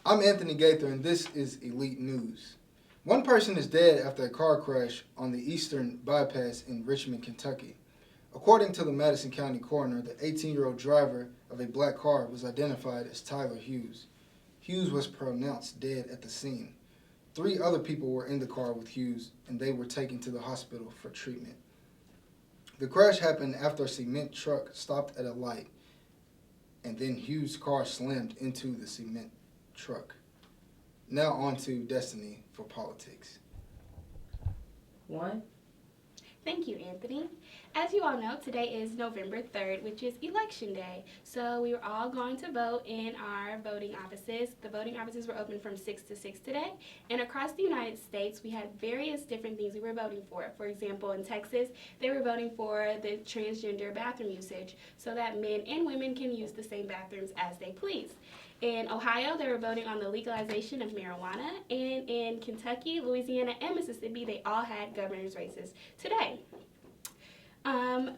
I'm Anthony Gaither, and this is Elite News. One person is dead after a car crash on the Eastern Bypass in Richmond, Kentucky. According to the Madison County coroner, the 18-year-old driver of a black car was identified as Tyler Hughes. Hughes was pronounced dead at the scene. 3 other people were in the car with Hughes, and they were taken to the hospital for treatment. The crash happened after a cement truck stopped at a light, and then Hughes' car slammed into the cement truck. Now on to Destiny for politics. One. Thank you, Anthony. As you all know, today is November 3rd, which is Election Day. So we were all going to vote in our voting offices. The voting offices were open from 6 to 6 today. And across the United States, we had various different things we were voting for. For example, in Texas, they were voting for the transgender bathroom usage so that men and women can use the same bathrooms as they please. In Ohio, they were voting on the legalization of marijuana, and in Kentucky, Louisiana, and Mississippi, they all had governor's races today.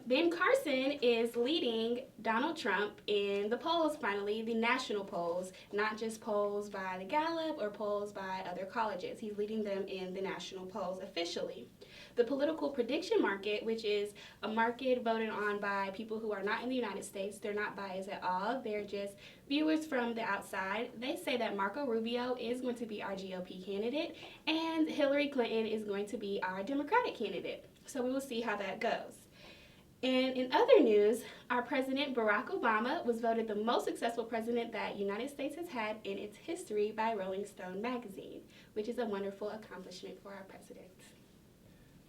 Ben Carson is leading Donald Trump in the polls finally, the national polls, not just polls by the Gallup or polls by other colleges. He's leading them in the national polls officially. The political prediction market, which is a market voted on by people who are not in the United States, they're not biased at all, they're just viewers from the outside. They say that Marco Rubio is going to be our GOP candidate and Hillary Clinton is going to be our Democratic candidate. So we will see how that goes. And in other news, our president, Barack Obama, was voted the most successful president that United States has had in its history by Rolling Stone magazine, which is a wonderful accomplishment for our president.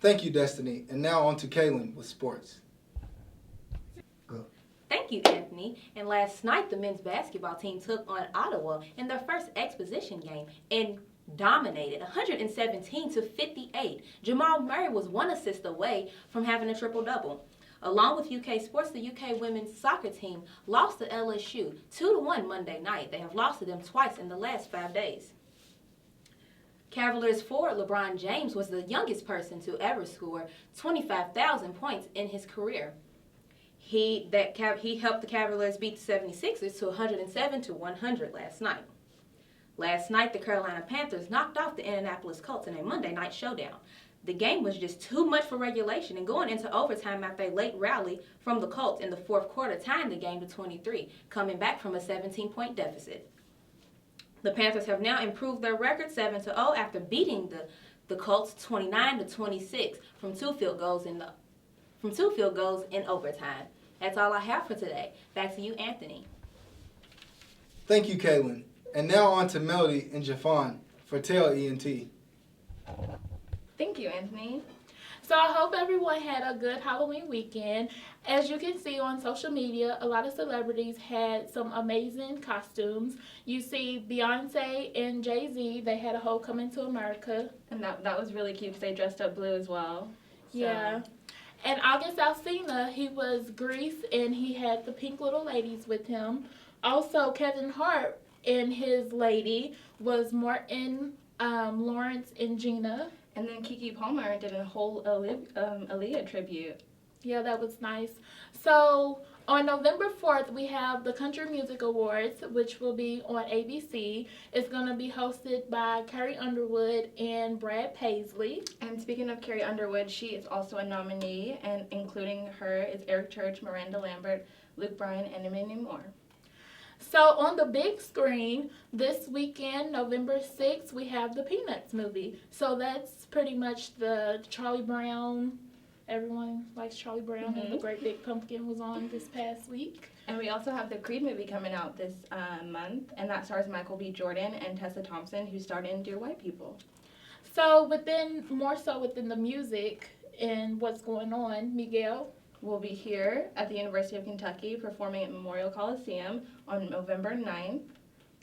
Thank you, Destiny. And now on to Kaylin with sports. Go. Thank you, Anthony. And last night, the men's basketball team took on Ottawa in their first exposition game and dominated 117-58. Jamal Murray was 1 assist away from having a triple-double. Along with UK Sports, the UK women's soccer team lost to LSU 2-1 Monday night. They have lost to them twice in the last 5 days. Cavaliers forward LeBron James was the youngest person to ever score 25,000 points in his career. He helped the Cavaliers beat the 76ers to 107-100 last night. Last night, the Carolina Panthers knocked off the Indianapolis Colts in a Monday night showdown. The game was just too much for regulation, and going into overtime after a late rally from the Colts in the fourth quarter tying the game to 23, coming back from a 17-point deficit. The Panthers have now improved their record 7-0 after beating the Colts 29-26 from two field goals in overtime. That's all I have for today. Back to you, Anthony. Thank you, Kaylin. And now on to Melody and Jafon for Tell ENT. Thank you, Anthony. So I hope everyone had a good Halloween weekend. As you can see on social media, a lot of celebrities had some amazing costumes. You see Beyonce and Jay-Z, they had a whole Coming to America. And that was really cute because they dressed up blue as well. So. Yeah. And August Alsina, he was Grease and he had the pink little ladies with him. Also, Kevin Hart and his lady was Martin, Lawrence, and Gina. And then Keke Palmer did a whole Aaliyah tribute. Yeah, that was nice. So on November 4th, we have the Country Music Awards, which will be on ABC. It's going to be hosted by Carrie Underwood and Brad Paisley. And speaking of Carrie Underwood, she is also a nominee, and including her is Eric Church, Miranda Lambert, Luke Bryan, and many more. So on the big screen, this weekend, November 6th, we have the Peanuts movie. So that's pretty much the Charlie Brown. Everyone likes Charlie Brown, and The Great Big Pumpkin was on this past week. And we also have the Creed movie coming out this month, and that stars Michael B. Jordan and Tessa Thompson, who starred in Dear White People. So within the music and what's going on, Miguel will be here at the University of Kentucky performing at Memorial Coliseum on November 9th.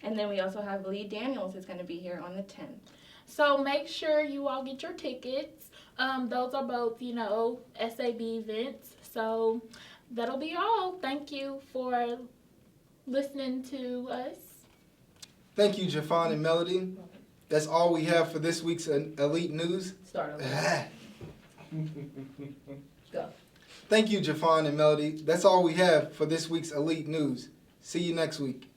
And then we also have Lee Daniels is going to be here on the 10th. So make sure you all get your tickets. Those are both, SAB events. So that'll be all. Thank you for listening to us. Thank you, Jafon and Melody. That's all we have for this week's Elite News. Start over. Go. Thank you, Jafon and Melody. That's all we have for this week's Elite News. See you next week.